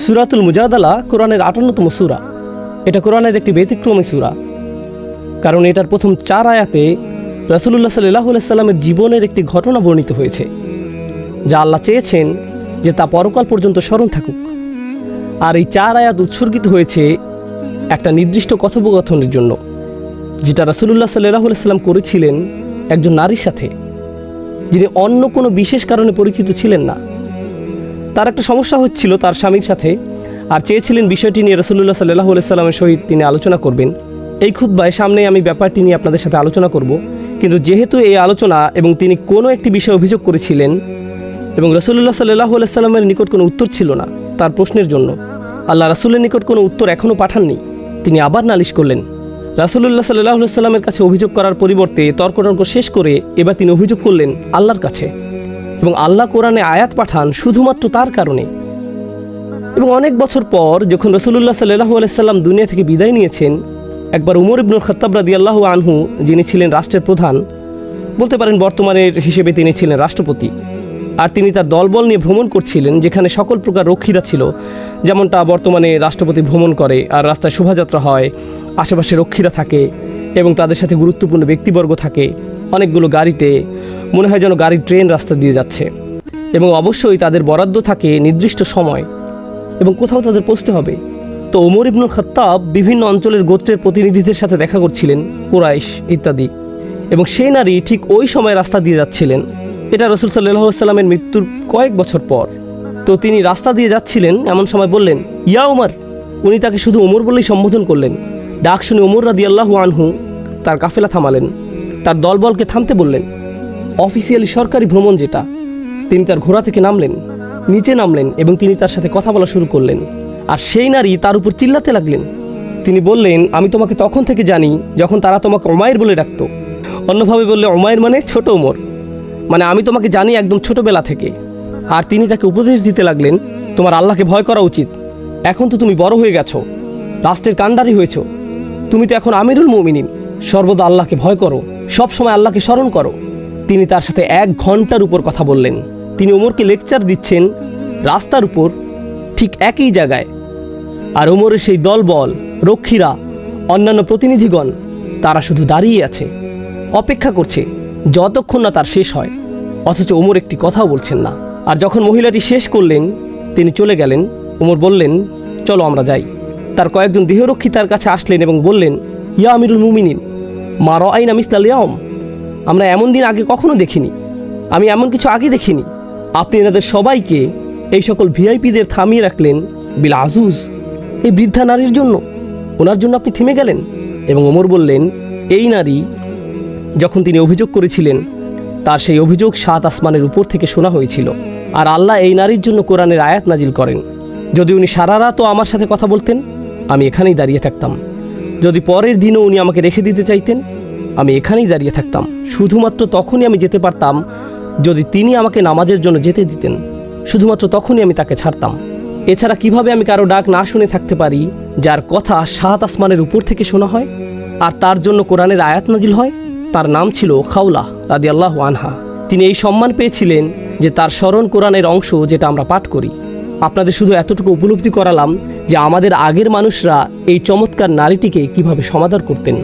সূরাতুল মুজাদালা কোরআনের ৫৮তম সূরা। এটা কোরআনের একটি ব্যতিক্রমী সূরা, কারণ এটার প্রথম ৪ আয়াতে রাসূলুল্লাহ সাল্লাল্লাহু আলাইহি সাল্লামের জীবনের একটি ঘটনা বর্ণিত হয়েছে, যা আল্লাহ চেয়েছেন যে তা পরকাল পর্যন্ত স্মরণ থাকুক। আর এই ৪ আয়াত উৎসর্গিত হয়েছে একটা নির্দিষ্ট কথোপকথনের জন্য, যেটা রাসূলুল্লাহ সাল্লাল্লাহু আলাইহি সাল্লাম করেছিলেন একজন নারীর সাথে, যিনি অন্য কোনো বিশেষ কারণে পরিচিত ছিলেন না। তার একটা সমস্যা হচ্ছিল তার স্বামীর সাথে, আর চেয়েছিলেন বিষয়টি নিয়ে রাসূলুল্লাহ সাল্লাল্লাহু আলাইহি সাল্লামের সহিত তিনি আলোচনা করবেন। এই খুতবায় সামনে আমি ব্যাপারটি নিয়ে আপনাদের সাথে আলোচনা করব, কিন্তু যেহেতু এই আলোচনা এবং তিনি কোনো একটি বিষয়ে অভিযোগ করেছিলেন এবং রাসূলুল্লাহ সাল্লাল্লাহু আলাইহি সাল্লামের নিকট কোনো উত্তর ছিল না তার প্রশ্নের জন্য, আল্লাহ রাসূলের নিকট কোনো উত্তর এখনও পাঠাননি, তিনি আবার নালিশ করলেন। রাসূলুল্লাহ সাল্লাল্লাহু আলাইহি সাল্লামের কাছে অভিযোগ করার পরিবর্তে তর্ক শেষ করে এবার তিনি অভিযোগ করলেন আল্লাহর কাছে, এবং আল্লাহ কোরআনে আয়াত পাঠান শুধুমাত্র তার কারণে। এবং অনেক বছর পর যখন রাসূলুল্লাহ সাল্লাল্লাহু আলাইহি সাল্লাম দুনিয়া থেকে বিদায় নিয়েছেন, একবার উমর ইবনুল খাত্তাব রাদিয়াল্লাহু আনহু, যিনি ছিলেন রাষ্ট্রের প্রধান, বলতে পারেন বর্তমানের হিসেবে তিনি ছিলেন রাষ্ট্রপতি, আর তিনি তার দলবল নিয়ে ভ্রমণ করছিলেন, যেখানে সকল প্রকার রক্ষীরা ছিল, যেমনটা বর্তমানে রাষ্ট্রপতি ভ্রমণ করে আর রাস্তায় শোভাযাত্রা হয়, আশেপাশে রক্ষীরা থাকে এবং তাদের সাথে গুরুত্বপূর্ণ ব্যক্তিবর্গ থাকে। অনেকগুলো গাড়িতে মনে হয় যেন গাড়ির ট্রেন রাস্তা দিয়ে যাচ্ছে, এবং অবশ্যই তাদের বরাদ্দ থাকে নির্দিষ্ট সময় এবং কোথাও তাদের পৌঁছতে হবে। তো ওমর ইবনুল খাত্তাব বিভিন্ন অঞ্চলের গোত্রের প্রতিনিধিদের সাথে দেখা করছিলেন, কুরাইশ ইত্যাদি, এবং সেই নারী ঠিক ওই সময় রাস্তা দিয়ে যাচ্ছিলেন। এটা রাসূল সাল্লাল্লাহু আলাইহি সাল্লামের মৃত্যুর কয়েক বছর পর। তো তিনি রাস্তা দিয়ে যাচ্ছিলেন, এমন সময় বললেন, ইয়া উমর। উনি তাকে শুধু ওমর বলেই সম্বোধন করলেন। ডাক শুনে ওমর রাদিয়াল্লাহু আনহু তার কাফেলা থামালেন, তার দলবলকে থামতে বললেন। অফিসিয়ালি সরকারি ভ্রমণ যেটা, তিনি তার ঘোড়া থেকে নামলেন, নিচে নামলেন এবং তিনি তার সাথে কথা বলা শুরু করলেন। আর সেই নারী তার উপর চিল্লাতে লাগলেন। তিনি বললেন, আমি তোমাকে তখন থেকে জানি যখন তারা তোমাকে ওমায়ের বলে ডাকত। অন্যভাবে বললে ওমায়ের মানে ছোট ওমর, মানে আমি তোমাকে জানি একদম ছোটবেলা থেকে। আর তিনি তাকে উপদেশ দিতে লাগলেন, তোমার আল্লাহকে ভয় করা উচিত। এখন তো তুমি বড় হয়ে গেছো, রাষ্ট্রের কাণ্ডারি হয়েছো, তুমি তো এখন আমিরুল মুমিনিন। সর্বদা আল্লাহকে ভয় করো, সব সময় আল্লাহকে স্মরণ করো। তিনি তার সাথে 1 ঘন্টার উপর কথা বললেন। তিনি ওমরকে লেকচার দিচ্ছেন রাস্তার উপর, ঠিক একই জায়গায়। আর ওমরের সেই দলবল, রক্ষীরা, অন্যান্য প্রতিনিধিগণ, তারা শুধু দাঁড়িয়ে আছে, অপেক্ষা করছে যতক্ষণ না তার শেষ হয়, অথচ ওমর একটি কথাও বলছেন না। আর যখন মহিলাটি শেষ করলেন, তিনি চলে গেলেন। ওমর বললেন, চলো আমরা যাই। তার কয়েকজন দেহরক্ষী তার কাছে আসলেন এবং বললেন, ইয়া আমিরুল মুমিনিন, মা রাআইনা মিসলাল ইয়াউম। আমরা এমন দিন আগে কখনো দেখিনি, আমি এমন কিছু আগে দেখিনি। আপনি এনাদের সবাইকে, এই সকল ভিআইপিদের থামিয়ে রাখলেন বিল আজুজ, এই বৃদ্ধা নারীর জন্য, ওনার জন্য আপনি থেমে গেলেন। এবং ওমর বললেন, এই নারী যখন তিনি অভিযোগ করেছিলেন, তার সেই অভিযোগ 7 আসমানের উপর থেকে শোনা হয়েছিল। আর আল্লাহ এই নারীর জন্য কোরআনের আয়াত নাজিল করেন। যদি উনি সারা রাতও আমার সাথে কথা বলতেন, আমি এখানেই দাঁড়িয়ে থাকতাম। যদি পরের দিনও উনি আমাকে রেখে দিতে চাইতেন, আমি এখানেই দাঁড়িয়ে থাকতাম। শুধুমাত্র তখনই আমি যেতে পারতাম যদি তিনি আমাকে নামাজের জন্য যেতে দিতেন। শুধুমাত্র তখনই আমি তাকে ছাড়তাম। এছাড়া কিভাবে আমি কারো ডাক না শুনে থাকতে পারি, যার কথা 7 আসমানের উপর থেকে শোনা হয় আর তার জন্য কোরআনের আয়াত নাজিল হয়? তার নাম ছিল খাওলা রাদিয়াল্লাহু আনহা। তিনি এই সম্মান পেয়েছিলেন যে তার স্মরণ কোরআনের অংশ, যেটা আমরা পাঠ করি। আপনাদের শুধু এতটুকু উপলব্ধি করালাম যে আমাদের আগের মানুষরা এই চমৎকার নারীটিকে কিভাবে সমাদর করতেন।